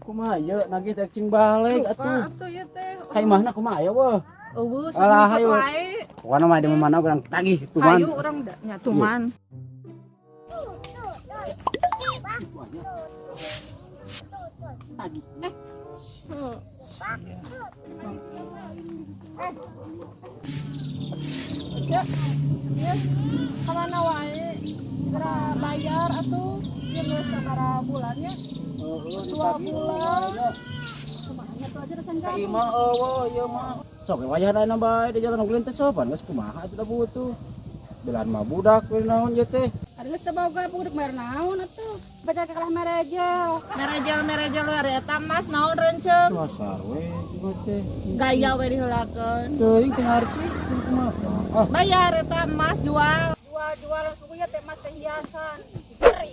Kumaha ieu nagih teh cing balik atuh. Atuh ieu teh. Ka imahna kumaha aya weh? Eueuh, Alah saha hayu. wae. Pokona mah di mana urang tagih tuman. Hayu urang nya tuman. Cek, ya, kemana wae? Segera bayar atuh, ya geus sabaraha bulannya? 2 bulan. Kumaha tuh aja recan Ka imah eueuh ieu mah. Sok wayahna bae di jalan nuglin teh sopan geus kumaha atuh da butuh. Belan mah budak we naon ieu teh. Ari geus teu boga budak bayar naon atuh? Baca kalah merejel. Merejel we eta Mas naon renceung? Dasar we ieu teh. Gaya we diheulakeun. Teuing teu ngarti kumaha. Ah, Bayar eta Mas jual suku ya teh Mas teh hiasan. Beri.